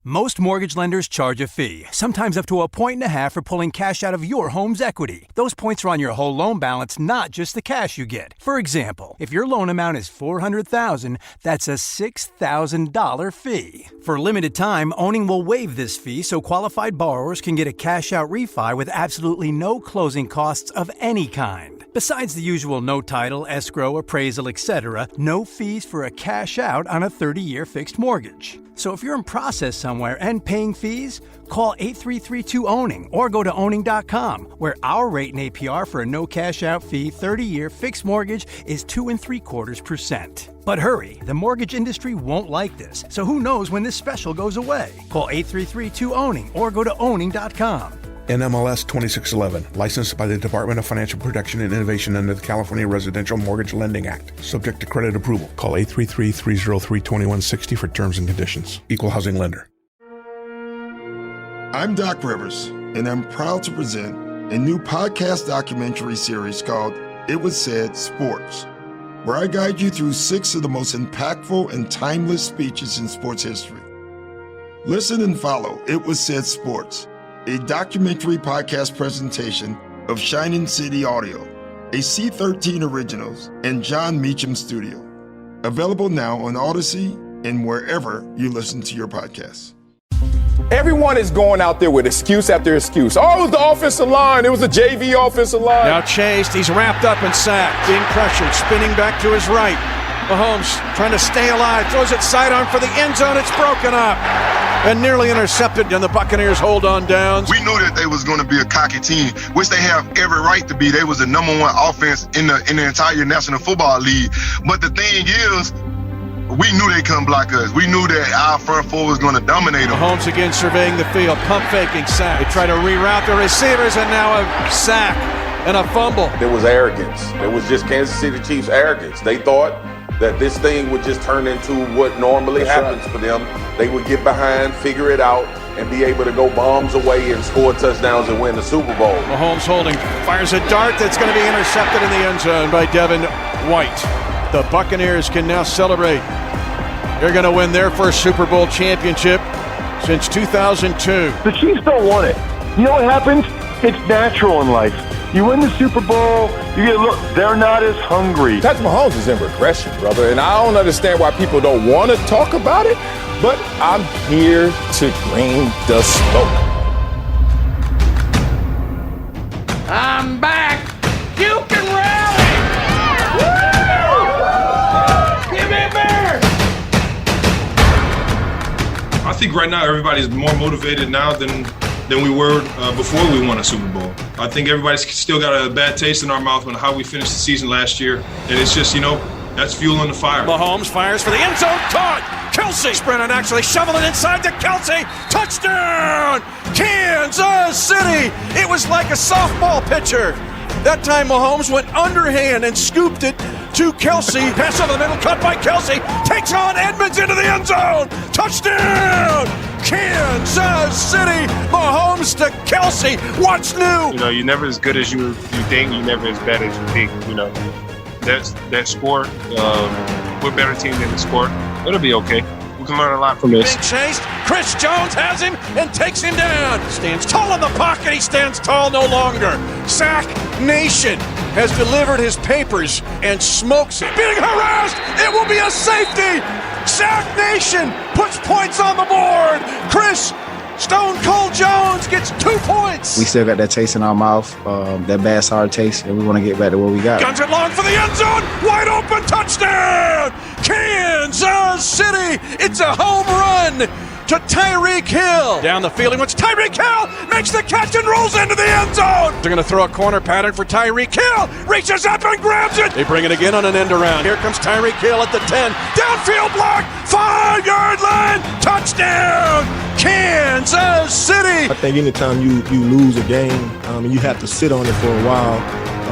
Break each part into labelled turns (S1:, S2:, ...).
S1: Most mortgage lenders charge a fee, sometimes up to 1.5 points for pulling cash out of your home's equity. Those points are on your whole loan balance, not just the cash you get. For example, if your loan amount is $400,000, that's a $6,000 fee. For limited time, Owning will waive this fee so qualified borrowers can get a cash-out refi with absolutely no closing costs of any kind. Besides the usual no title, escrow, appraisal, etc., no fees for a cash-out on a 30-year fixed mortgage. So if you're in process somewhere and paying fees, call 8332-OWNING or go to owning.com, where our rate and APR for a no cash-out fee 30-year fixed mortgage is 2.75%. But hurry, the mortgage industry won't like this, so who knows when this special goes away. Call 8332-OWNING or go to owning.com.
S2: NMLS 2611, licensed by the Department of Financial Protection and Innovation under the California Residential Mortgage Lending Act. Subject to credit approval. Call 833-303-2160 for terms and conditions. Equal housing lender.
S3: I'm Doc Rivers, and I'm proud to present a new podcast documentary series called It Was Said Sports, where I guide you through 6 of the most impactful and timeless speeches in sports history. Listen and follow It Was Said Sports, a documentary podcast presentation of Shining City Audio, a C13 Originals, and John Meacham Studio. Available now on Odyssey and wherever you listen to your podcasts.
S4: Everyone is going out there with excuse after excuse. Oh, it was the offensive line. It was the JV offensive line.
S5: Now chased. He's wrapped up and sacked. Being pressured. Spinning back to his right. Mahomes trying to stay alive. Throws it sidearm for the end zone. It's broken up. And nearly intercepted, and the Buccaneers hold on downs.
S6: We knew that they was going to be a cocky team, which they have every right to be. They was the number 1 offense in the entire National Football League. But the thing is, we knew they couldn't block us. We knew that our front four was going to dominate them.
S5: Mahomes again surveying the field, pump faking, sack. They try to reroute the receivers, and now a sack and a fumble.
S4: There was arrogance. It was just Kansas City Chiefs arrogance. They thought that this thing would just turn into what normally happens for them. They would get behind, figure it out, and be able to go bombs away and score touchdowns and win the Super Bowl.
S5: Mahomes holding, fires a dart that's going to be intercepted in the end zone by Devin White. The Buccaneers can now celebrate. They're going to win their first Super Bowl championship since 2002.
S7: The Chiefs don't want it. You know what happens? It's natural in life. You win the Super Bowl, you get look, they're not as hungry.
S4: Patrick Mahomes is in regression, brother, and I don't understand why people don't want to talk about it, but I'm here to bring the smoke.
S8: I'm back. You can rally. Woo! Give me a bear.
S9: I think right now everybody's more motivated now than we were before we won a Super Bowl. I think everybody's still got a bad taste in our mouth on how we finished the season last year. And it's just, that's fuel on the fire.
S5: Mahomes fires for the end zone. Caught. Kelsey sprinting, actually shoveling inside to Kelsey. Touchdown! Kansas City! It was like a softball pitcher. That time Mahomes went underhand and scooped it to Kelsey. Pass over the middle, cut by Kelsey. Takes on Edmonds into the end zone. Touchdown! Kansas City! Mahomes to Kelsey. What's new?
S10: You're never as good as you think. You're never as bad as you think. That sport, we're a better team than the sport. It'll be okay. We can learn a lot from this.
S5: Big chase. Chris Jones has him and takes him down. Stands tall in the pocket. He stands tall no longer. Sack Nation has delivered his papers and smokes it. Being harassed. It will be a safety. Sack Nation puts points on the board. Chris Stone Cold Jones gets 2 points.
S11: We still got that taste in our mouth, that bad sour taste, and we want to get back to what we got.
S5: Guns it long for the end zone. Wide open touchdown. Kansas City. It's a home run to Tyreek Hill. Down the field, he wants Tyreek Hill, makes the catch and rolls into the end zone. They're going to throw a corner pattern for Tyreek Hill. Reaches up and grabs it. They bring it again on an end around. Here comes Tyreek Hill at the 10. Downfield block, 5-yard line, touchdown, Kansas City.
S12: I think anytime you lose a game and you have to sit on it for a while,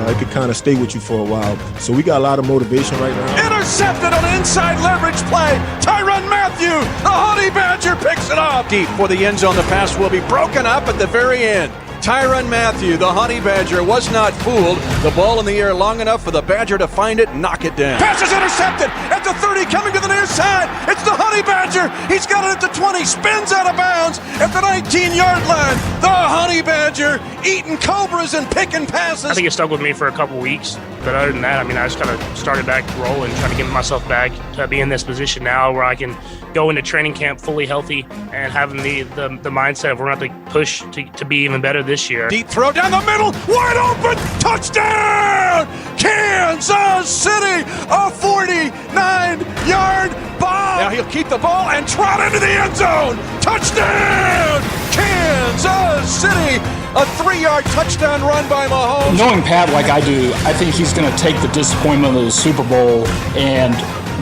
S12: it could kind of stay with you for a while. So we got a lot of motivation right now.
S5: Intercepted on an inside leverage play. Tyrann Mathieu, the Honey Badger, picks it up. Deep for the end zone. The pass will be broken up at the very end. Tyrann Mathieu, the Honey Badger, was not fooled. The ball in the air long enough for the Badger to find it, knock it down. Pass is intercepted at the 30, coming to the near near side. It's the Honey Badger. He's got it at the 20, spins out of bounds at the 19-yard line. The Honey Badger eating cobras and picking passes.
S13: I think it stuck with me for a couple weeks. But other than that, I mean, I just kind of started back rolling, trying to get myself back to be in this position now where I can go into training camp fully healthy and having the mindset of we're going to have to push to be even better this year.
S5: Deep throw down the middle, wide open, touchdown! Kansas City, a 49-yard bomb. Now he'll keep the ball and trot into the end zone. Touchdown! Kansas City, a 3-yard touchdown run by Mahomes.
S14: Knowing Pat like I do, I think he's going to take the disappointment of the Super Bowl and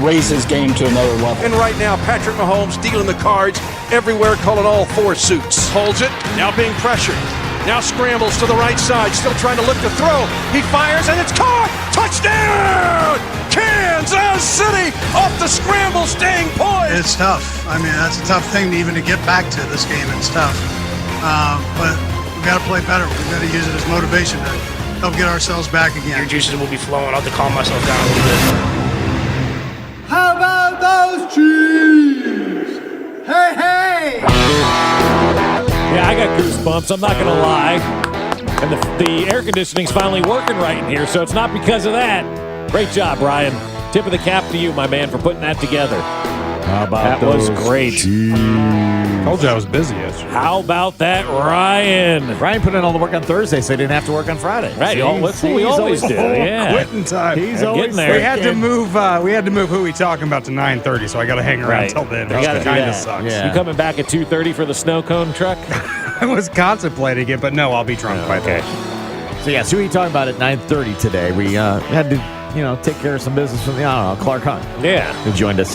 S14: raise his game to another level.
S5: And right now, Patrick Mahomes dealing the cards everywhere, calling all 4 suits. Holds it, now being pressured. Now scrambles to the right side, still trying to look to throw. He fires and it's caught! Touchdown! Kansas City off the scramble, staying poised.
S15: It's tough. I mean, that's a tough thing even to get back to this game. It's tough. But we've got to play better. We've got to use it as motivation to help get ourselves back again.
S13: Your juices will be flowing. I'll have to calm myself down a little bit.
S15: How about those Chiefs? Hey, hey!
S16: Yeah, I got goosebumps. I'm not going to lie. And the air conditioning's finally working right in here, so it's not because of that. Great job, Ryan. Tip of the cap to you, my man, for putting that together.
S17: How about
S16: that? Was great.
S17: Told you I was busy yesterday.
S16: How about that, Ryan?
S17: Ryan put in all the work on Thursday, so he didn't have to work on Friday.
S16: Right, that's what we always do. Yeah,
S17: quitting time.
S16: He's always there.
S18: We had to move. We had to move Who We Talking About to 9:30, so I got to hang around until then. That kind of sucks.
S16: You coming back at 2:30 for the snow cone truck?
S18: I was contemplating it, but no, I'll be drunk by then.
S17: So yes, Who We Talking About at 9:30 today. We had to, take care of some business from Clark Hunt.
S16: Yeah,
S17: who joined us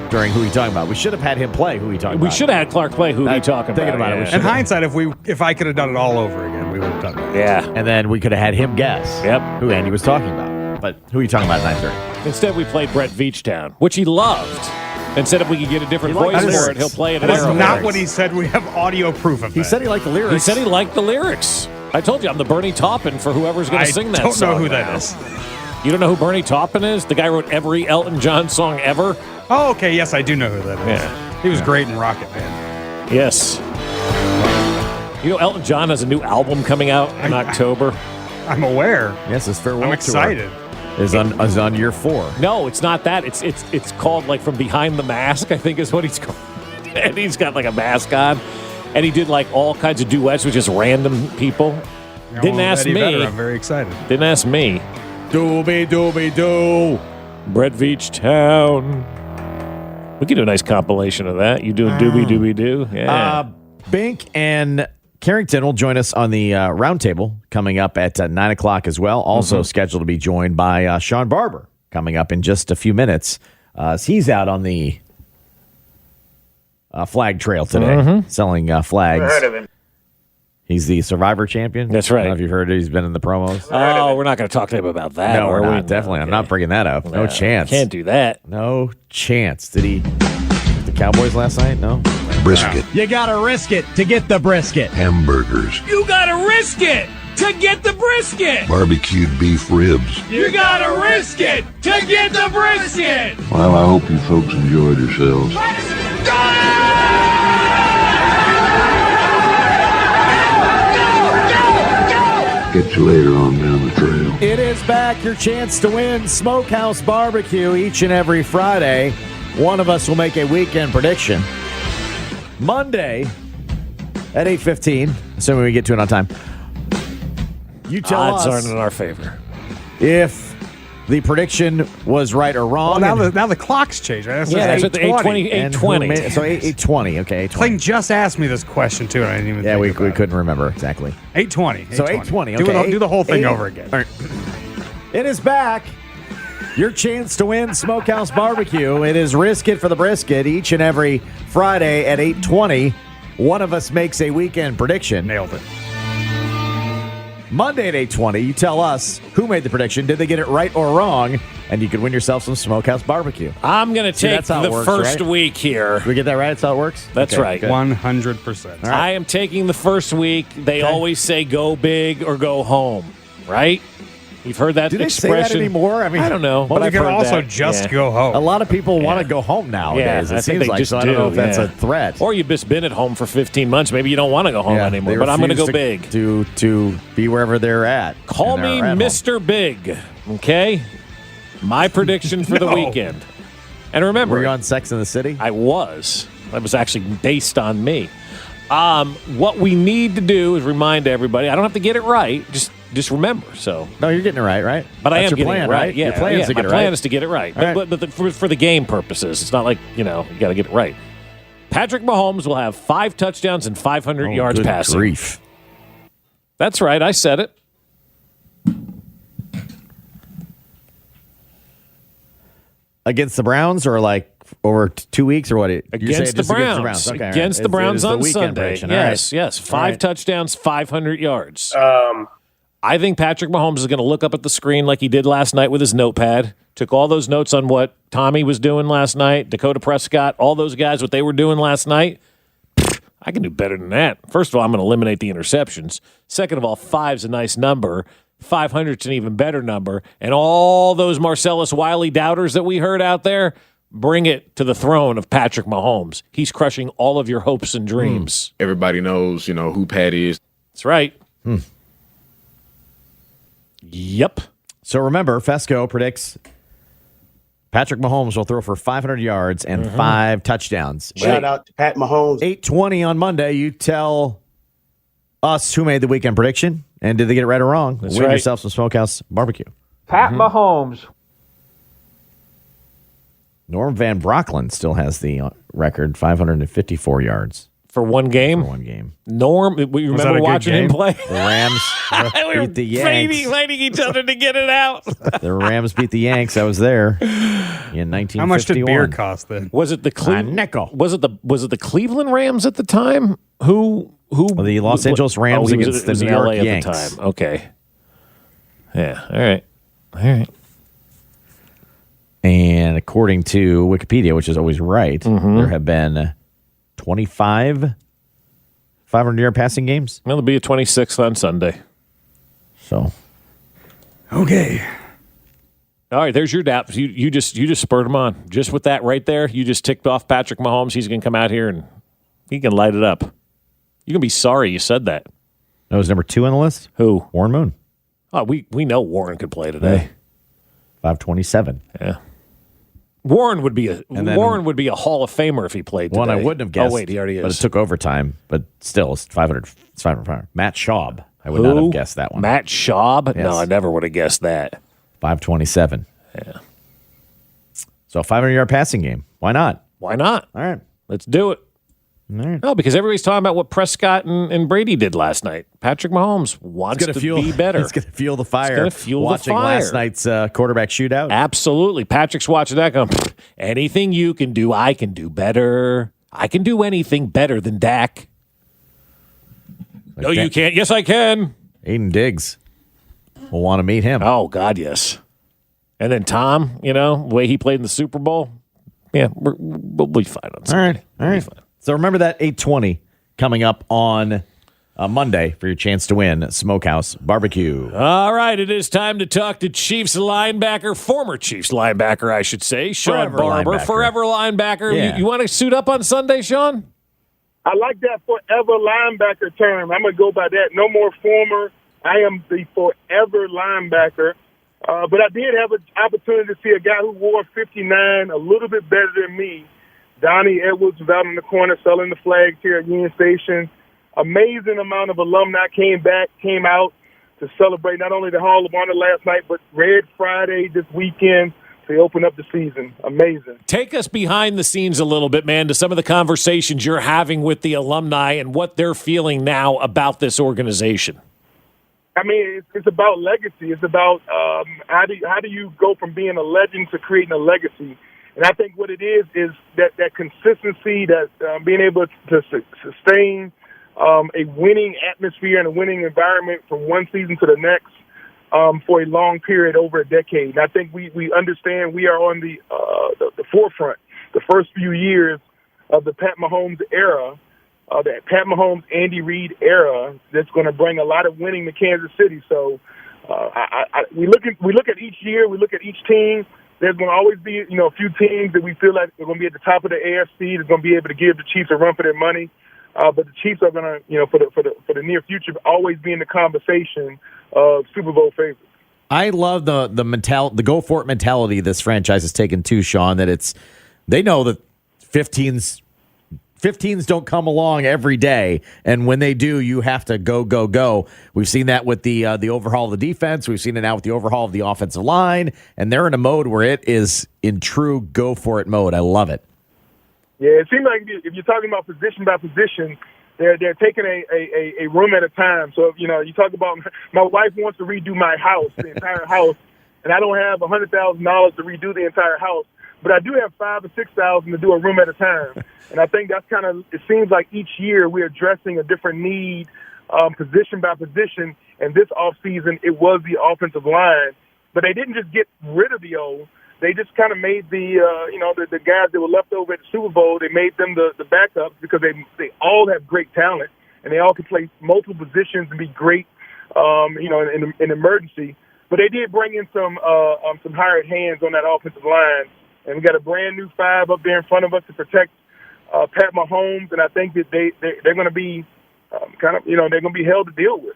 S17: during Who We Talking About. We should have had him play Who We Talking About.
S16: We should have had Clark play Who We Talking About.
S17: Thinking about it.
S18: In hindsight, if I could have done it all over again, we would have done it.
S16: Yeah.
S17: And then we could have had him guess who Andy was talking about. But Who Are You Talking About at 9:30?
S16: Instead, we played Brett Veachtown, which he loved. And said if we could get a different voice for it, he'll play it.
S18: That's not what he said. We have audio proof of that.
S17: He said he liked the lyrics.
S16: He said he liked the lyrics. I told you, I'm the Bernie Taupin for whoever's going to sing that song.
S18: I don't know who that is.
S16: You don't know who Bernie Taupin is? The guy who wrote every Elton John song ever?
S18: Oh, okay. Yes, I do know who that is.
S16: Yeah.
S18: He was great in Rocket Man.
S16: Yes. You know, Elton John has a new album coming out in October.
S18: I'm aware.
S17: Yes, his farewell
S18: I'm excited.
S17: Tour is on year 4.
S16: No, it's not that. It's called like From Behind the Mask, I think is what he's called. And he's got like a mask on. And he did like all kinds of duets with just random people. Didn't ask
S18: Eddie
S16: me.
S18: Vedder, I'm very excited.
S16: Didn't ask me.
S17: Doobie-doobie-doo.
S16: Brett Veachtown. We could do a nice compilation of that. You doing doobie-doobie-doo? Yeah.
S17: Bink and Carrington will join us on the roundtable coming up at 9 o'clock as well. Also scheduled to be joined by Sean Barber coming up in just a few minutes. He's out on the flag trail today, selling flags.
S13: Never heard of him.
S17: He's the Survivor champion.
S16: That's right.
S17: I don't know if you've heard it. He's been in the promos.
S16: Oh, we're not going to talk to him about that.
S17: No, we're not. Definitely. Okay. I'm not bringing that up. No chance.
S16: Can't do that.
S17: No chance. Did he the Cowboys last night? No.
S19: Brisket.
S20: You got to risk it to get the brisket.
S19: Hamburgers.
S20: You got to risk it to get the brisket.
S19: Barbecued beef ribs.
S20: You got to risk it to get the brisket.
S19: Well, I hope you folks enjoyed yourselves. Get you later on down the trail.
S17: It is back. Your chance to win Smokehouse Barbecue each and every Friday. One of us will make a weekend prediction. Monday at 8:15, assuming we get to it on time. You tell
S16: Odds
S17: us
S16: aren't in our favor.
S17: if the prediction was right or wrong.
S18: Well, now the clock's changed, right?
S16: That's at the 8:20. 8:20.
S17: So 8:20. Okay, 8:20.
S18: Clayton just asked me this question, too, and I didn't even think
S17: we
S18: about
S17: couldn't remember exactly.
S18: 8:20.
S17: So 8:20. Okay.
S18: Do the whole thing over again.
S17: All right. It is back. Your chance to win Smokehouse Barbecue. It is Risk It for the Brisket each and every Friday at 8:20. One of us makes a weekend prediction.
S18: Nailed it.
S17: Monday at 8:20, you tell us who made the prediction. Did they get it right or wrong? And you could win yourself some Smokehouse Barbecue.
S16: I'm going to take the first week here.
S17: We get that right? That's how it works?
S16: That's right.
S17: Good.
S18: 100%.
S17: Right.
S16: I am taking the first week. They always say go big or go home, right? We've heard that
S17: Do they
S16: expression.
S17: say that anymore? I mean,
S16: I don't know.
S18: Well,
S16: but
S18: you
S16: I've
S18: can
S16: heard
S18: also
S16: that.
S18: just go home.
S17: A lot of people want to go home nowadays.
S16: Yeah,
S17: it seems like, so I don't know if that's a threat.
S16: Or you've just been at home for 15 months. Maybe you don't want to go home anymore.
S17: They
S16: But I'm going to go
S17: refuse
S16: big.
S17: To be wherever they're at.
S16: Call
S17: and
S16: me
S17: they're at
S16: Mr. Big. Okay? My prediction for the weekend. And remember,
S17: Were you on Sex in the City?
S16: I was. That was actually based on me. What we need to do is remind everybody. I don't have to get it right. Just remember. So
S17: No, you're getting it right?
S16: But I
S17: That's
S16: am
S17: your
S16: getting
S17: plan,
S16: it right. Yeah,
S17: your plan is to get
S16: my
S17: it right.
S16: plan is to get it right. But for the game purposes, it's not like, you got to get it right. Patrick Mahomes will have 5 touchdowns and 500 yards
S17: good
S16: passing.
S17: grief.
S16: That's right. I said it.
S17: Against the Browns or like over 2 weeks or what?
S16: Against the Browns.
S17: Okay,
S16: Against
S17: right.
S16: the Browns
S17: it is
S16: on
S17: the weekend
S16: Sunday.
S17: prediction.
S16: Yes,
S17: All right.
S16: yes. 5 touchdowns, 500 yards.
S10: Um,
S16: I think Patrick Mahomes is going to look up at the screen like he did last night with his notepad. Took all those notes on what Tommy was doing last night, Dakota Prescott, all those guys, what they were doing last night. I can do better than that. First of all, I'm going to eliminate the interceptions. Second of all, 5's a nice number. 500's an even better number. And all those Marcellus Wiley doubters that we heard out there, bring it to the throne of Patrick Mahomes. He's crushing all of your hopes and dreams.
S21: Everybody knows, who Pat is.
S16: That's right. Yep.
S17: So remember, Fesco predicts Patrick Mahomes will throw for 500 yards and 5 touchdowns.
S22: Shout out to Pat Mahomes.
S17: 8:20 on Monday. You tell us who made the weekend prediction and did they get it right or wrong.
S16: That's
S17: Win
S16: right.
S17: yourself some Smokehouse Barbecue.
S23: Pat Mahomes.
S17: Norm Van Brocklin still has the record, 554 yards.
S16: For one game?
S17: For one game.
S16: Norm, we remember watching him play?
S17: The Rams
S16: we were
S17: beat the Yanks.
S16: fighting each other to get it out.
S17: The Rams beat the Yanks. I was there in 1951.
S18: How much did beer cost then?
S16: Was it the
S17: nickel.
S16: Was it the Cleveland Rams at the time? Who
S17: the Los Angeles Rams against the New York
S16: LA
S17: Yanks
S16: at the time. Okay. Yeah. All right.
S17: And according to Wikipedia, which is always right, there have been 25 500-yard passing games.
S16: There'll be a 26th on Sunday.
S17: So,
S18: okay.
S16: All right, there's your doubt. You just spurred him on. Just with that right there, you just ticked off Patrick Mahomes. He's going to come out here and he can light it up. You're going to be sorry you said that.
S17: That was number 2 on the list?
S16: Who?
S17: Warren Moon.
S16: Oh, we know Warren could play today.
S17: 527.
S16: Yeah. Warren would be a Hall of Famer if he played today.
S17: One I wouldn't have guessed.
S16: Oh, wait, he already is.
S17: But it took overtime. But still, it's 500. It's 500. Matt Schaub. I would not have guessed that one.
S16: Matt Schaub?
S17: Yes.
S16: No, I never would have guessed that.
S17: 527.
S16: Yeah.
S17: So, a 500-yard passing game. Why not?
S16: Why not?
S17: All right.
S16: Let's do it.
S17: All right.
S16: No, because everybody's talking about what Prescott and Brady did last night. Patrick Mahomes wants to be better.
S17: It's going to fuel the fire.
S16: It's going to fuel
S17: watching
S16: the fire.
S17: last night's quarterback shootout.
S16: Absolutely. Patrick's watching that going, anything you can do, I can do better. I can do anything better than Dak. No, you can't. Yes, I can.
S17: Aiden Diggs will want to meet him.
S16: Oh, God, yes. And then Tom, the way he played in the Super Bowl. Yeah, we'll be fine on Sunday.
S17: All right. So remember that 8:20 coming up on Monday for your chance to win Smokehouse Barbecue.
S16: All right, it is time to talk to former Chiefs linebacker, I should say, Sean Barber, forever linebacker.
S17: Yeah.
S16: You want to suit up on Sunday, Sean?
S24: I like that forever linebacker term. I'm going to go by that. No more former. I am the forever linebacker. But I did have an opportunity to see a guy who wore 59 a little bit better than me. Donnie Edwards was out in the corner selling the flags here at Union Station. Amazing amount of alumni came out to celebrate not only the Hall of Honor last night, but Red Friday this weekend to open up the season. Amazing.
S16: Take us behind the scenes a little bit, man, to some of the conversations you're having with the alumni and what they're feeling now about this organization.
S24: I mean, it's about legacy. It's about how do you go from being a legend to creating a legacy. And I think what it is that consistency, that being able to sustain a winning atmosphere and a winning environment from one season to the next for a long period over a decade. And I think we understand we are on the forefront, the first few years of the Pat Mahomes era, that Pat Mahomes, Andy Reid era that's going to bring a lot of winning to Kansas City. So We look at each year, we look at each team. There's going to always be, a few teams that we feel like they're going to be at the top of the AFC. They're going to be able to give the Chiefs a run for their money. But the Chiefs are going to, for the near future, always be in the conversation of Super Bowl favorites.
S17: I love the go for it mentality this franchise has taken too, Sean. That they know that 15s don't come along every day, and when they do, you have to go. We've seen that with the overhaul of the defense. We've seen it now with the overhaul of the offensive line, and they're in a mode where it is in true go for it mode. I love it.
S24: Yeah, it seems like if you're talking about position by position, they're taking a room at a time. So you talk about my wife wants to redo my house, the entire house, and I don't have $100,000 to redo the entire house. But I do have $5,000 or $6,000 to do a room at a time. And I think that's it seems like each year we're addressing a different need, position by position. And this offseason, it was the offensive line. But they didn't just get rid of the O. They just kind of made the guys that were left over at the Super Bowl, they made them the backups because they all have great talent. And they all can play multiple positions and be great, in emergency. But they did bring in some hired hands on that offensive line. And we got a brand new 5 up there in front of us to protect Pat Mahomes, and I think that they're going to be they're going to be held to deal with.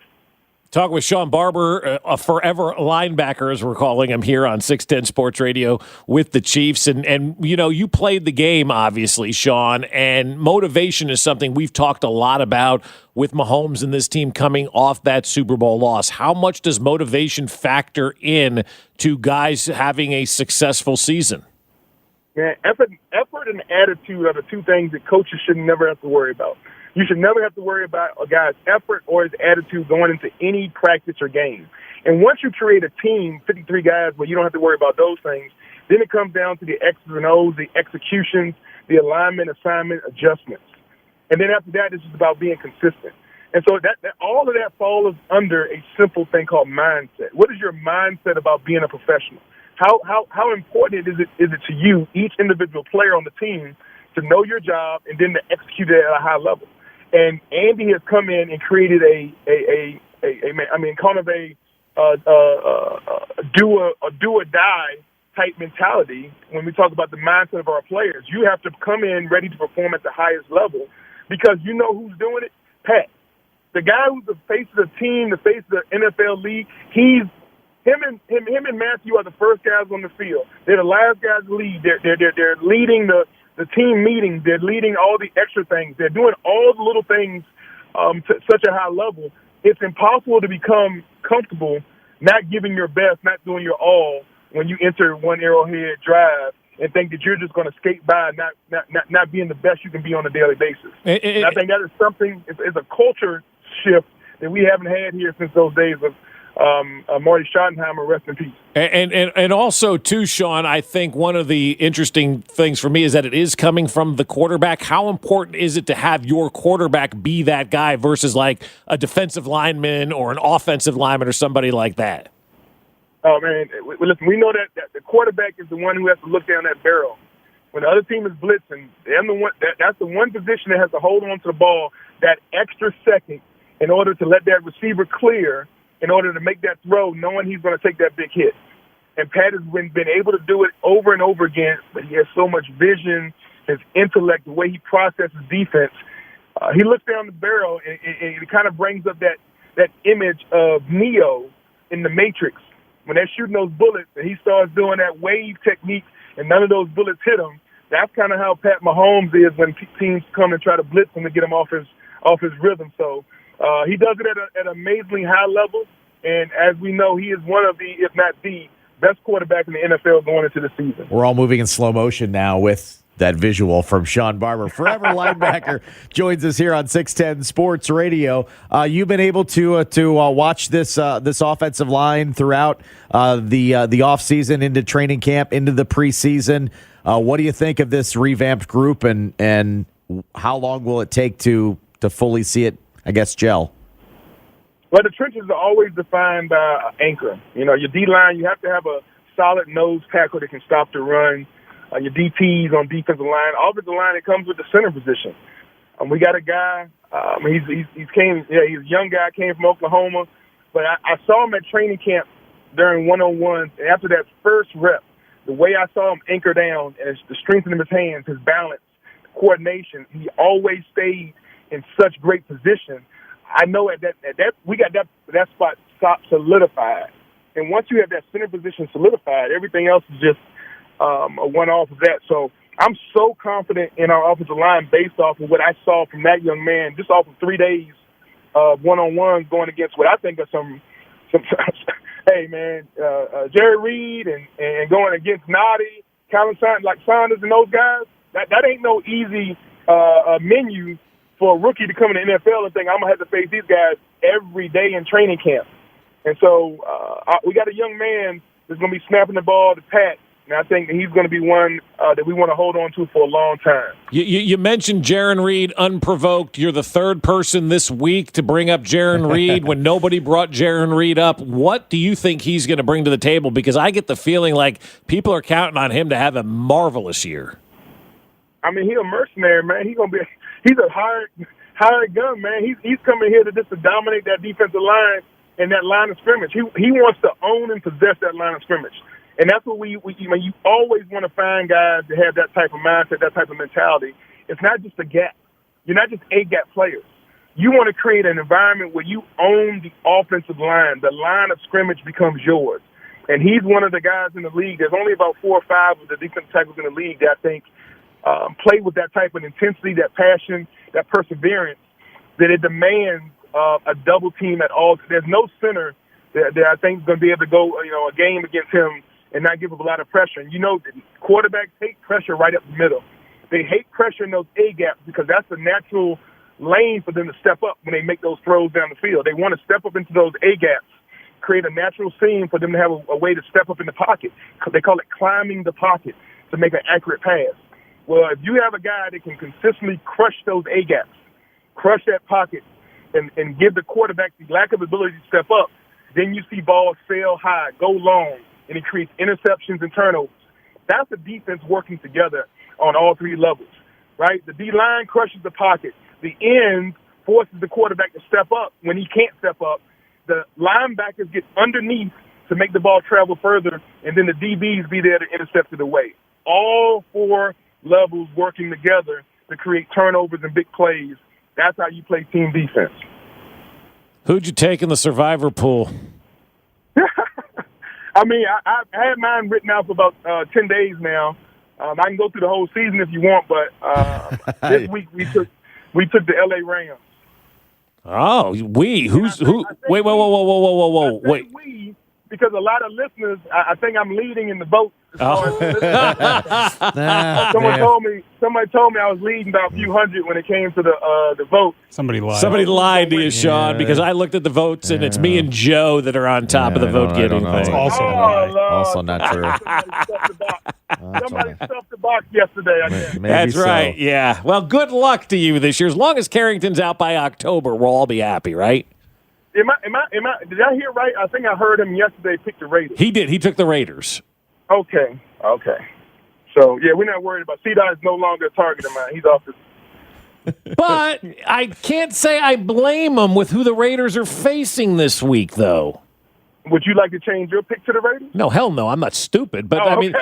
S16: Talk with Sean Barber, a forever linebacker, as we're calling him here on 610 Sports Radio with the Chiefs. And you played the game, obviously, Sean, and motivation is something we've talked a lot about with Mahomes and this team coming off that Super Bowl loss. How much does motivation factor in to guys having a successful season?
S24: Yeah, effort and attitude are the two things that coaches should never have to worry about. You should never have to worry about a guy's effort or his attitude going into any practice or game. And once you create a team, 53 guys, where you don't have to worry about those things, then it comes down to the X's and O's, the executions, the alignment, assignment, adjustments. And then after that, it's just about being consistent. And so that all of that falls under a simple thing called mindset. What is your mindset about being a professional? How important is it to you, each individual player on the team, to know your job and then to execute it at a high level? And Andy has come in and created a do or die type mentality. When we talk about the mindset of our players, you have to come in ready to perform at the highest level, because you know who's doing it, Pat. The guy who's the face of the team, the face of the NFL league, Him and Matthew are the first guys on the field. They're the last guys to lead. They're leading the team meetings. They're leading all the extra things. They're doing all the little things to such a high level. It's impossible to become comfortable not giving your best, not doing your all when you enter one Arrowhead Drive and think that you're just going to skate by, not being the best you can be on a daily basis. And I think that is something. It's a culture shift that we haven't had here since those days of Marty Schottenheimer, rest in peace.
S16: And also, too, Sean, I think one of the interesting things for me is that it is coming from the quarterback. How important is it to have your quarterback be that guy versus like a defensive lineman or an offensive lineman or somebody like that?
S24: Oh, man, listen, we know that the quarterback is the one who has to look down that barrel. When the other team is blitzing, that's the one position that has to hold on to the ball that extra second in order to let that receiver clear, in order to make that throw, knowing he's going to take that big hit. And Pat has been able to do it over and over again, but he has so much vision, his intellect, the way he processes defense. He looks down the barrel, and it kind of brings up that image of Neo in The Matrix. When they're shooting those bullets, and he starts doing that wave technique, and none of those bullets hit him, that's kind of how Pat Mahomes is when teams come and try to blitz him to get him off his rhythm. So he does it at an amazingly high level, and as we know, he is one of the, if not the, best quarterback in the NFL going into the season.
S17: We're all moving in slow motion now with that visual from Sean Barber. Forever linebacker joins us here on 610 Sports Radio. You've been able to watch this offensive line throughout the offseason, into training camp, into the preseason. What do you think of this revamped group, and how long will it take to fully see it, I guess, gel?
S24: Well, the trenches are always defined by an anchor. You know, your D-line, you have to have a solid nose tackle that can stop the run. Your DTs on defensive line. Offensive line, it comes with the center position. We got a guy, he's a young guy, came from Oklahoma. But I saw him at training camp during one-on-ones, and after that first rep, the way I saw him anchor down and the strength in his hands, his balance, coordination, he always stayed in such great position. I know at that we got that spot solidified. And once you have that center position solidified, everything else is just a one-off of that. So I'm so confident in our offensive line based off of what I saw from that young man, just off of 3 days of one-on-ones going against what I think are some hey, man, Jerry Reed and going against Noddy, Colin Saunders and those guys, that ain't no easy menu for a rookie to come in the NFL and think, I'm going to have to face these guys every day in training camp. And so we got a young man that's going to be snapping the ball to Pat, and I think that he's going to be one that we want to hold on to for a long time.
S16: You mentioned Jaron Reed unprovoked. You're the third person this week to bring up Jaron Reed when nobody brought Jaron Reed up. What do you think he's going to bring to the table? Because I get the feeling like people are counting on him to have a marvelous year.
S24: I mean, he's a mercenary, man. He's a hired gun, man. He's coming here to dominate that defensive line and that line of scrimmage. He wants to own and possess that line of scrimmage. And that's what you always want to find guys that have that type of mindset, that type of mentality. It's not just a gap. You're not just a gap players. You want to create an environment where you own the offensive line. The line of scrimmage becomes yours. And he's one of the guys in the league. There's only about 4 or 5 of the defensive tackles in the league that I think play with that type of intensity, that passion, that perseverance, that it demands a double team at all. There's no center that I think is going to be able to go, a game against him and not give up a lot of pressure. And quarterbacks hate pressure right up the middle. They hate pressure in those A gaps because that's the natural lane for them to step up when they make those throws down the field. They want to step up into those A gaps, create a natural seam for them to have a way to step up in the pocket. They call it climbing the pocket to make an accurate pass. Well, if you have a guy that can consistently crush those A gaps, crush that pocket, and give the quarterback the lack of ability to step up, then you see balls sail high, go long, and it creates interceptions and turnovers. That's the defense working together on all 3 levels, right? The D-line crushes the pocket. The end forces the quarterback to step up when he can't step up. The linebackers get underneath to make the ball travel further, and then the DBs be there to intercept it away. All 4 levels working together to create turnovers and big plays. That's how you play team defense.
S16: Who'd you take in the survivor pool?
S24: I mean, I had mine written out for about 10 days now. I can go through the whole season if you want, but this week we took the LA Rams.
S16: Oh, who? Wait, whoa. Wait.
S24: We, because a lot of listeners, I think I'm leading in the vote. Somebody told me I was leading by a few hundred when it came to the vote.
S18: Somebody
S16: lied to you, Sean, because I looked at the votes and it's me and Joe that are on top of the vote getting thing.
S18: That's also a lie.
S17: Also not true.
S24: Somebody stuffed the box yesterday, I guess.
S16: That's right, yeah. Well, good luck to you this year. As long as Carrington's out by October, we'll all be happy, right?
S24: Did I hear right? I think I heard him yesterday pick the Raiders.
S16: He did. He took the Raiders.
S24: Okay. So, yeah, we're not worried about C-Dot is no longer a target of mine. He's off the...
S16: But I can't say I blame him with who the Raiders are facing this week, though.
S24: Would you like to change your pick to the Raiders?
S16: No, hell no. I'm not stupid. But I mean,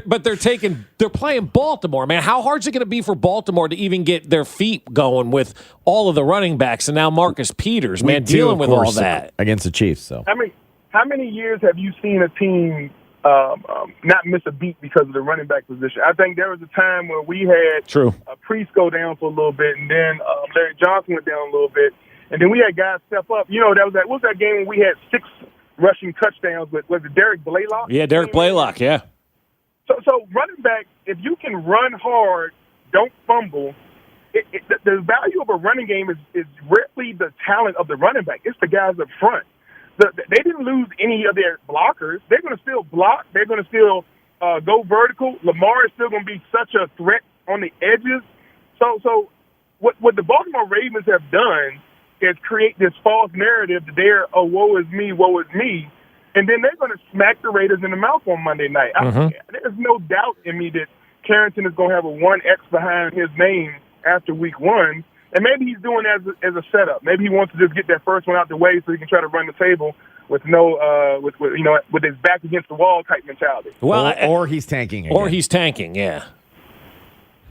S16: but they're playing Baltimore, man. How hard is it going to be for Baltimore to even get their feet going with all of the running backs and now Marcus Peters, man, dealing with all that
S17: against the Chiefs? So
S24: how many years have you seen a team not miss a beat because of the running back position? I think there was a time where we had Priest go down for a little bit, and then Larry Johnson went down a little bit. And then we had guys step up. What was that game when we had 6 rushing touchdowns with, was it Derek Blaylock?
S16: Yeah, Derek Blaylock, yeah.
S24: So running back, if you can run hard, don't fumble, the value of a running game is rarely the talent of the running back. It's the guys up front. They didn't lose any of their blockers. They're going to still block. They're going to still go vertical. Lamar is still going to be such a threat on the edges. So what the Baltimore Ravens have done is create this false narrative that they're, woe is me, and then they're going to smack the Raiders in the mouth on Monday night. There's no doubt in me that Carrington is going to have a 1X behind his name after week 1. And maybe he's doing that as a setup. Maybe he wants to just get that first one out the way so he can try to run the table with with his back against the wall type mentality.
S17: Well, or he's tanking again.
S16: Or he's tanking, yeah.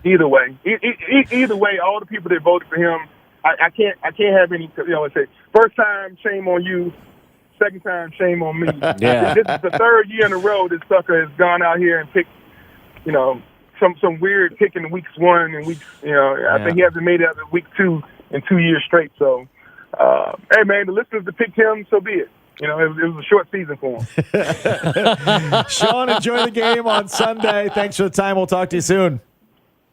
S24: Either way, all the people that voted for him, I can't have any. Let's say first time, shame on you. Second time, shame on me.
S16: Yeah.
S24: This is the third year in a row this sucker has gone out here and picked, some weird pick in weeks 1 and weeks. I think he hasn't made it out of week 2 in 2 years straight. So, hey man, the listeners that picked him, so be it. It was a short season for him.
S17: Sean, enjoy the game on Sunday. Thanks for the time. We'll talk to you soon.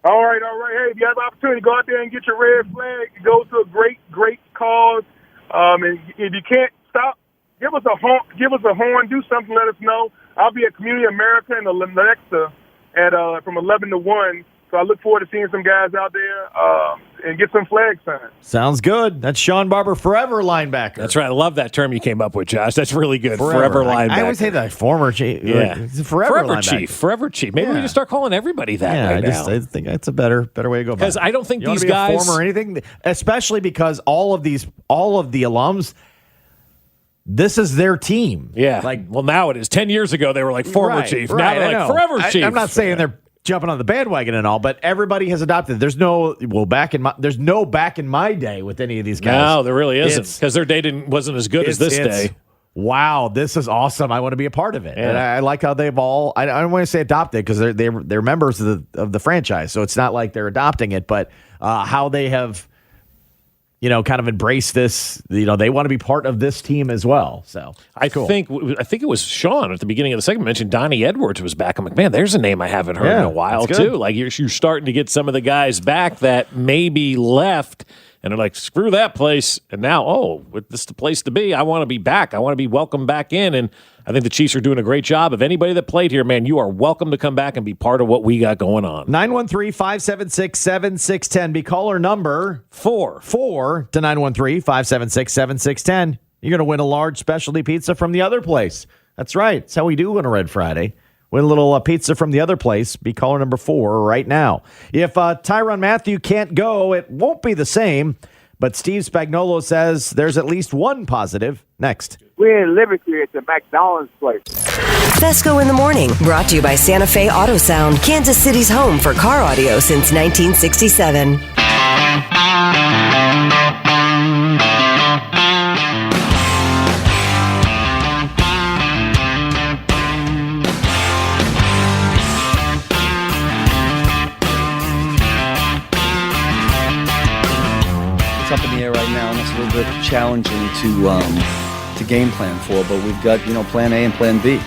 S24: All right. Hey, if you have the opportunity, go out there and get your red flag. It goes to a great cause. And if you can't stop, give us a horn, do something, let us know. I'll be at Community America in Alexa from 11 to 1. So I look forward to seeing some guys out there and get some flags signed.
S17: Sounds good. That's Sean Barber, forever linebacker.
S16: That's right. I love that term you came up with, Josh. That's really good. Forever linebacker.
S17: I always say that. Former chief.
S16: Yeah.
S17: Forever
S16: chief. Forever chief. Maybe we just start calling everybody that now.
S17: I think that's a better way to go.
S16: Because I don't think
S17: you
S16: these
S17: want to be
S16: guys
S17: a former or anything, especially because all of the alums. This is their team.
S16: Yeah. Now it is. 10 years ago, they were like former chief. Now they're like forever chief.
S17: I'm not saying they're jumping on the bandwagon and all, but everybody has adopted. There's no back in my day with any of these guys.
S16: No, there really isn't, because their day wasn't as good as this day.
S17: Wow, this is awesome. I want to be a part of it. Yeah. And I like how they've all, I don't want to say adopted, because they're members of the franchise. So it's not like they're adopting it, but how they have, kind of embrace this. They want to be part of this team as well. So
S16: I think it was Sean at the beginning of the segment mentioned Donnie Edwards was back. I'm like, man, there's a name I haven't heard in a while too. Like you're starting to get some of the guys back that maybe left and they're like, screw that place. And now, this is the place to be. I want to be back. I want to be welcomed back in. And I think the Chiefs are doing a great job. Of anybody that played here, man, you are welcome to come back and be part of what we got going on.
S17: 913-576-7610. Be caller number 4 to 913-576-7610. You're going to win a large specialty pizza from the other place. That's right. That's how we do on a Red Friday. Win a little pizza from the other place. Be caller number 4 right now. If Tyrann Mathieu can't go, it won't be the same. But Steve Spagnuolo says there's at least one positive. Next.
S1: We're in Liberty at the McDonald's place.
S2: Fesco in the Morning, brought to you by Santa Fe Auto Sound, Kansas City's home for car audio since 1967.
S22: Up in the air right now, and it's a little bit challenging to game plan for, but we've got plan A and plan B.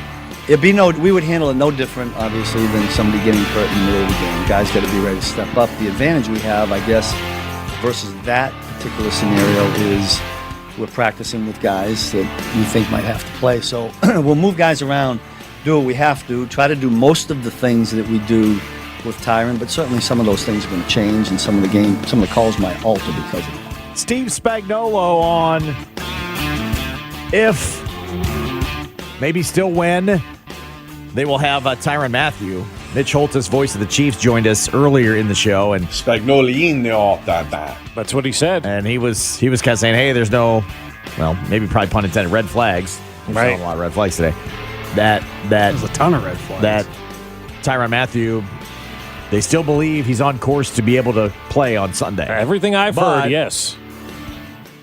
S22: We would handle it no different, obviously, than somebody getting hurt in the middle of the game. Guys got to be ready to step up. The advantage we have, I guess, versus that particular scenario is we're practicing with guys that we think might have to play. So we'll move guys around, do what we have to, try to do most of the things that we do with Tyrann, but certainly some of those things are going to change, and some of the calls might alter because of it.
S17: Steve Spagnuolo on if maybe still when they will have Tyrann Mathieu. Mitch Holtis, voice of the Chiefs, joined us earlier in the show, and
S16: Spagnuolo. That's what he said,
S17: and he was kind of saying, "Hey, there's no, maybe probably pun intended, red flags.
S16: Right,
S17: a lot of red flags today. That
S18: there's a ton of red flags.
S17: That Tyrann Mathieu." They still believe he's on course to be able to play on Sunday.
S16: Everything I've heard, yes.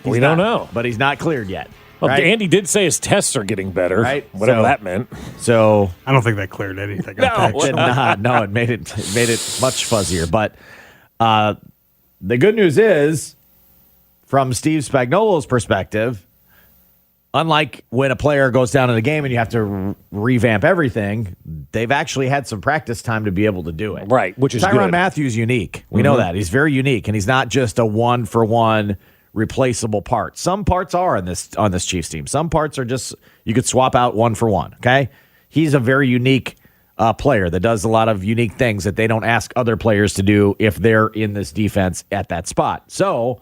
S16: We don't know.
S17: But he's not cleared yet.
S16: Well,
S17: right?
S16: Andy did say his tests are getting better,
S17: right?
S16: Whatever that meant.
S17: So
S18: I don't think they cleared anything.
S17: No, it made it much fuzzier. But the good news is, from Steve Spagnuolo's perspective, unlike when a player goes down in a game and you have to revamp everything, they've actually had some practice time to be able to do it.
S16: Right, which is
S17: Tyrann
S16: good.
S17: Mathieu's unique. We know that. He's very unique, and he's not just a one-for-one replaceable part. Some parts are on this Chiefs team. Some parts are just, you could swap out one for one, okay? He's a very unique player that does a lot of unique things that they don't ask other players to do if they're in this defense at that spot. So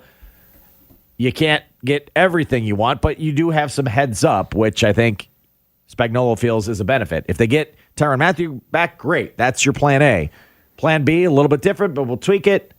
S17: you can't get everything you want, but you do have some heads up, which I think Spagnuolo feels is a benefit. If they get Tyrann Mathieu back, great. That's your plan A. Plan B, a little bit different, but we'll tweak it.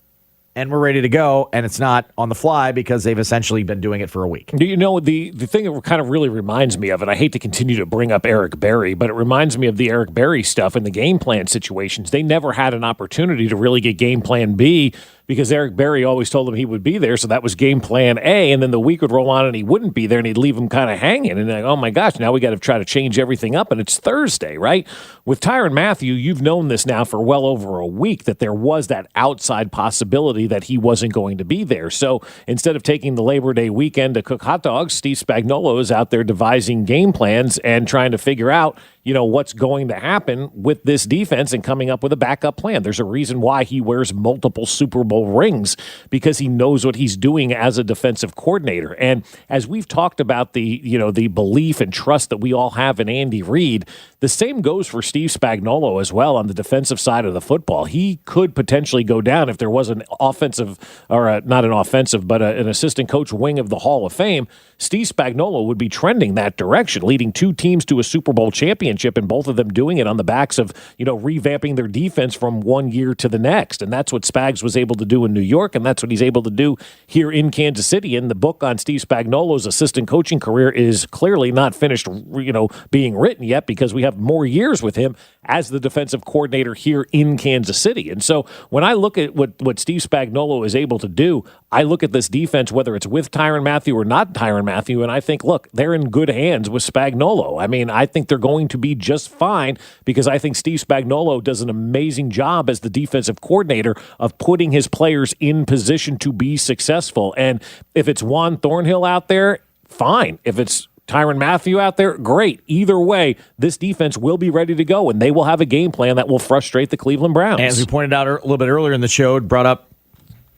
S17: and we're ready to go, and it's not on the fly because they've essentially been doing it for a week.
S16: You know, the thing that kind of really reminds me of it, I hate to continue to bring up Eric Berry, but it reminds me of the Eric Berry stuff in the game plan situations. They never had an opportunity to really get game plan B because Eric Berry always told them he would be there, so that was game plan A, and then the week would roll on and he wouldn't be there, and he'd leave them kind of hanging, and like, oh my gosh, now we got to try to change everything up, and it's Thursday, right? With Tyrann Mathieu, you've known this now for well over a week, that there was that outside possibility that he wasn't going to be there. So instead of taking the Labor Day weekend to cook hot dogs, Steve Spagnuolo is out there devising game plans and trying to figure out, you know, what's going to happen with this defense and coming up with a backup plan. There's a reason why he wears multiple Super Bowl rings, because he knows what he's doing as a defensive coordinator. And as we've talked about the belief and trust that we all have in Andy Reid, the same goes for Steve Spagnuolo as well on the defensive side of the football. He could potentially go down if there was an offensive, or not an offensive, but an assistant coach wing of the Hall of Fame. Steve Spagnuolo would be trending that direction, leading two teams to a Super Bowl championship, and both of them doing it on the backs of, you know, revamping their defense from one year to the next. And that's what Spags was able to do in New York, and that's what he's able to do here in Kansas City. And the book on Steve Spagnuolo's assistant coaching career is clearly not finished, you know, being written yet, because we have more years with him as the defensive coordinator here in Kansas City. And so when I look at what Steve Spagnuolo is able to do, I look at this defense, whether it's with Tyrann Mathieu or not Tyrann Mathieu, and I think, look, they're in good hands with Spagnuolo. I mean, I think they're going to be just fine, because I think Steve Spagnuolo does an amazing job as the defensive coordinator of putting his players in position to be successful. And if it's Juan Thornhill out there, fine. If it's Tyrann Mathieu out there, great. Either way, this defense will be ready to go, and they will have a game plan that will frustrate the Cleveland Browns.
S17: And as we pointed out a little bit earlier in the show, brought up,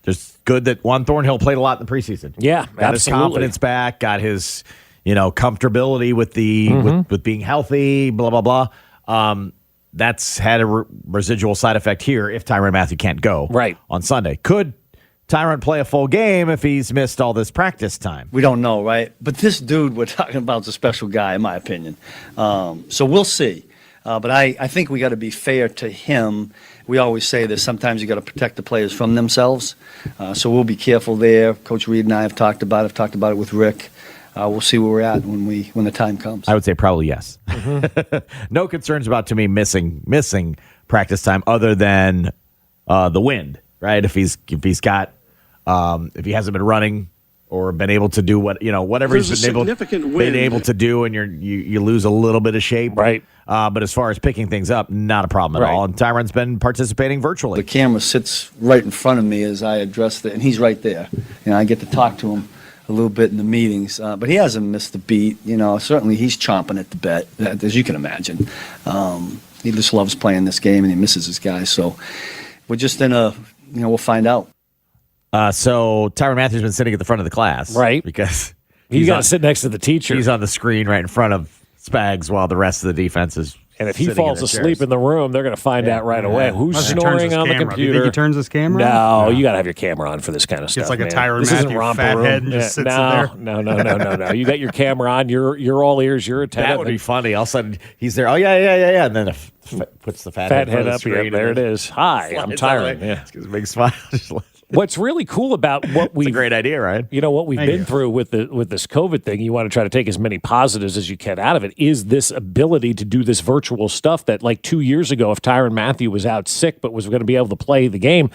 S17: just good that Juan Thornhill played a lot in the preseason.
S16: Yeah,
S17: got his confidence back, got his, you know, comfortability with the with being healthy, blah, blah, blah. That's had a residual side effect here if Tyrann Mathieu can't go on Sunday. Could Tyrann play a full game if he's missed all this practice time?
S22: We don't know, right? But this dude we're talking about is a special guy, in my opinion. So we'll see. But I think we got to be fair to him. We always say that sometimes you got to protect the players from themselves. So we'll be careful there. Coach Reid and I have talked about it. I've talked about it with Rick. We'll see where we're at when the time comes.
S17: I would say probably yes. No concerns about, to me, missing practice time other than the wind, right? If he hasn't been running or been able to do whatever he's been able to do, and you lose a little bit of shape,
S16: right?
S17: But as far as picking things up, not a problem at all. And Tyrann's been participating virtually.
S22: The camera sits right in front of me as I address it, and he's right there. You know, I get to talk to him a little bit in the meetings, but he hasn't missed a beat. You know, certainly he's chomping at the bit, as you can imagine. He just loves playing this game, and he misses his guys. So we're just we'll find out.
S17: So Tyrann Mathieu's been sitting at the front of the class,
S16: right?
S17: Because
S16: he's got to sit next to the teacher.
S17: He's on the screen right in front of Spags while the rest of the defense is.
S16: And if he falls asleep in the room, they're going to find out right away. Who's snoring on the computer?
S18: Do you think he turns his camera
S16: on? No, you got to have your camera on for this kind of stuff.
S18: It's like a Tyrann Mathieu fat head and just sits there.
S16: No. You got your camera on. You're all ears. You're attentive.
S17: That would be funny. All of a sudden, he's there. Oh, yeah. And then puts the fat head
S16: up.
S17: The
S16: there it is. Hi, I'm Tyrann. Yeah.
S17: Gives a big smile.
S16: What's really cool about what
S17: It's a great idea, right?
S16: You know, what we've been through with this COVID thing, you want to try to take as many positives as you can out of it, is this ability to do this virtual stuff that, like 2 years ago, if Tyrann Mathieu was out sick but was going to be able to play the game,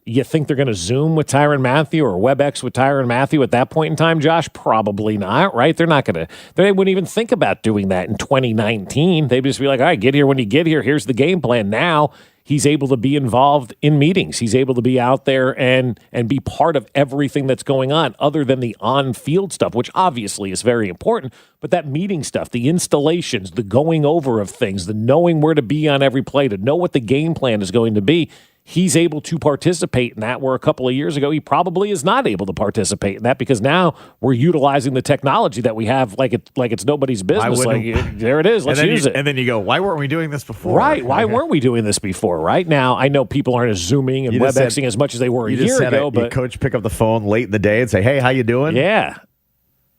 S16: you think they're going to Zoom with Tyrann Mathieu or WebEx with Tyrann Mathieu at that point in time, Josh? Probably not, right? They're not going to. They wouldn't even think about doing that in 2019. They'd just be like, all right, get here when you get here. Here's the game plan. Now he's able to be involved in meetings. He's able to be out there and be part of everything that's going on other than the on-field stuff, which obviously is very important. But that meeting stuff, the installations, the going over of things, the knowing where to be on every play, to know what the game plan is going to be, he's able to participate in that, where a couple of years ago he probably is not able to participate in that, because now we're utilizing the technology that we have like it's nobody's business. There it is. Let's use it.
S17: And then you go, why weren't we doing this before?
S16: Right. Why weren't we doing this before? Right now, I know people aren't as Zooming and WebExing as much as they were a year ago. But
S17: coach pick up the phone late in the day and say, hey, how you doing?
S16: Yeah.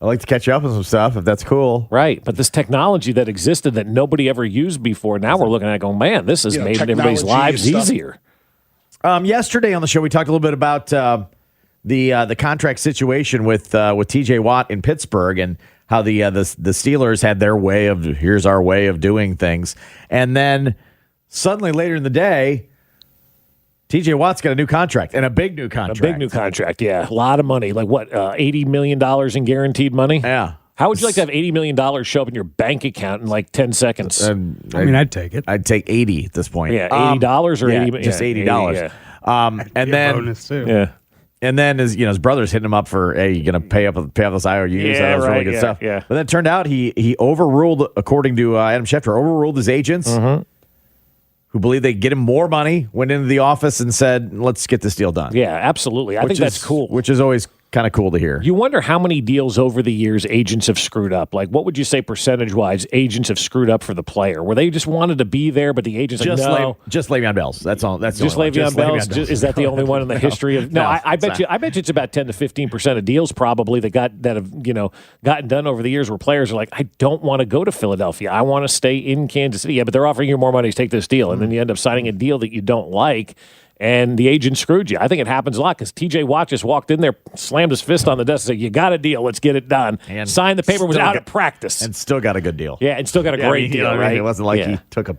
S17: I'd like to catch you up on some stuff if that's cool.
S16: Right. But this technology that existed that nobody ever used before, now we're looking at going, man, this has made everybody's lives easier.
S17: Yesterday on the show, we talked a little bit about the contract situation with T.J. Watt in Pittsburgh and how the Steelers had their way of, here's our way of doing things. And then suddenly later in the day, T.J. Watt's got a new contract, and a big new contract.
S16: A big new contract, yeah. A lot of money. Like what, $80 million in guaranteed money?
S17: Yeah.
S16: How would you like to have $80 million show up in your bank account in like 10 seconds?
S18: I'd take it.
S17: I'd take 80 at this point.
S16: Yeah, $80 or 80?
S17: Just $80.
S16: Yeah.
S17: And then
S18: bonus too.
S17: Yeah. And then his brother's hitting him up for, hey, you gonna pay off those IOUs?
S16: Yeah,
S17: that was really good stuff.
S16: Yeah.
S17: But then it turned out he overruled, according to Adam Schefter, overruled his agents who believed they'd get him more money, went into the office and said, let's get this deal done.
S16: Yeah, absolutely. I think that's cool.
S17: Which is always kind of cool to hear.
S16: You wonder how many deals over the years agents have screwed up. Like, what would you say percentage-wise agents have screwed up for the player? Where they just wanted to be there, but the agent's like, no.
S17: Just Le'Veon Bell's. That's all. That's
S16: just Le'Veon Bell's. Is that the only one in the history of? No, I bet you it's about 10 to 15% of deals probably that have gotten done over the years where players are like, I don't want to go to Philadelphia. I want to stay in Kansas City. Yeah, but they're offering you more money to take this deal, and then you end up signing a deal that you don't like. And the agent screwed you. I think it happens a lot because T.J. Watt just walked in there, slammed his fist on the desk, and said, you got a deal, let's get it done. And signed the paper, was out of practice.
S17: And still got a good deal.
S16: Yeah, and still got a great deal, right?
S17: It wasn't like he took a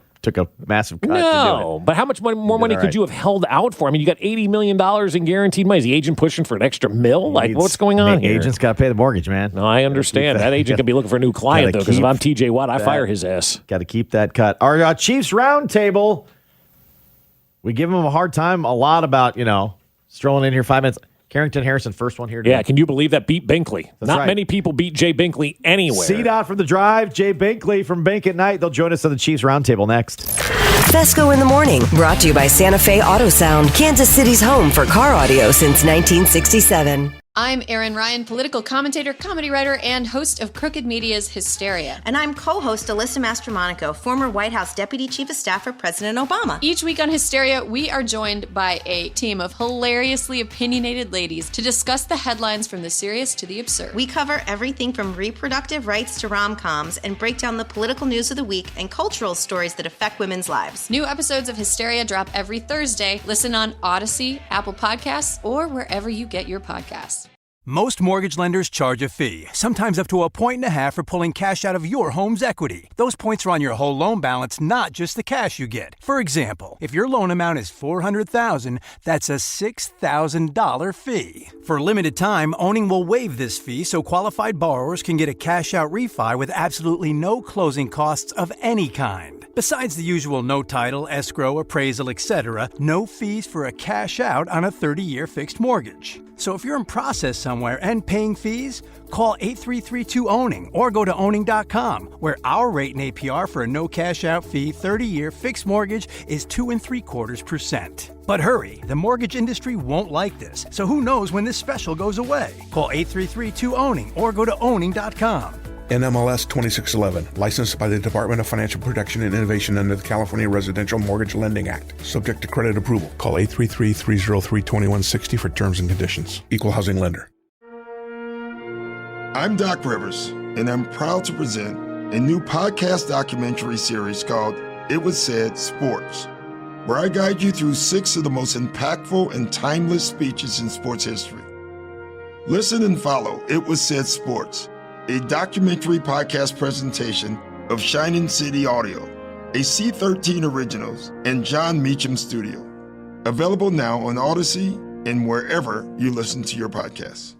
S17: massive cut to do it.
S16: But how much more money could you have held out for? I mean, you got $80 million in guaranteed money. Is the agent pushing for an extra $1 million? What's going on here?
S17: Agent's got to pay the mortgage, man.
S16: No, I understand. That agent could be looking for a new client, though, because if I'm T.J. Watt, I fire his ass.
S17: Got to keep that cut. Our Chiefs roundtable. We give him a hard time a lot about, strolling in here 5 minutes. Carrington Harrison, first one here today.
S16: Yeah, can you believe that beat Binkley? Not many people beat Jay Binkley anywhere.
S17: C-Dot from The Drive, Jay Binkley from Bank at Night. They'll join us on the Chiefs Roundtable next.
S2: Fesco in the Morning, brought to you by Santa Fe Auto Sound, Kansas City's home for car audio since 1967.
S3: I'm Erin Ryan, political commentator, comedy writer, and host of Crooked Media's Hysteria.
S6: And I'm co-host Alyssa Mastromonaco, former White House Deputy Chief of Staff for President Obama.
S3: Each week on Hysteria, we are joined by a team of hilariously opinionated ladies to discuss the headlines from the serious to the absurd.
S6: We cover everything from reproductive rights to rom-coms and break down the political news of the week and cultural stories that affect women's lives.
S3: New episodes of Hysteria drop every Thursday. Listen on Odyssey, Apple Podcasts, or wherever you get your podcasts.
S7: Most mortgage lenders charge a fee, sometimes up to 1.5 points for pulling cash out of your home's equity. Those points are on your whole loan balance, not just the cash you get. For example, if your loan amount is $400,000, that's a $6,000 fee. For a limited time, Owning will waive this fee so qualified borrowers can get a cash-out refi with absolutely no closing costs of any kind. Besides the usual no title, escrow, appraisal, etc., no fees for a cash-out on a 30-year fixed mortgage. So if you're in process somewhere and paying fees, call 8332-OWNING or go to owning.com, where our rate and APR for a no cash-out fee 30-year fixed mortgage is 2.75%. But hurry, the mortgage industry won't like this, so who knows when this special goes away. Call 8332-OWNING or go to owning.com.
S23: NMLS 2611, licensed by the Department of Financial Protection and Innovation under the California Residential Mortgage Lending Act. Subject to credit approval. Call 833-303-2160 for terms and conditions. Equal housing lender.
S25: I'm Doc Rivers, and I'm proud to present a new podcast documentary series called It Was Said Sports, where I guide you through 6 of the most impactful and timeless speeches in sports history. Listen and follow It Was Said Sports, a documentary podcast presentation of Shining City Audio, a C13 Originals, and John Meacham Studio. Available now on Odyssey and wherever you listen to your podcasts.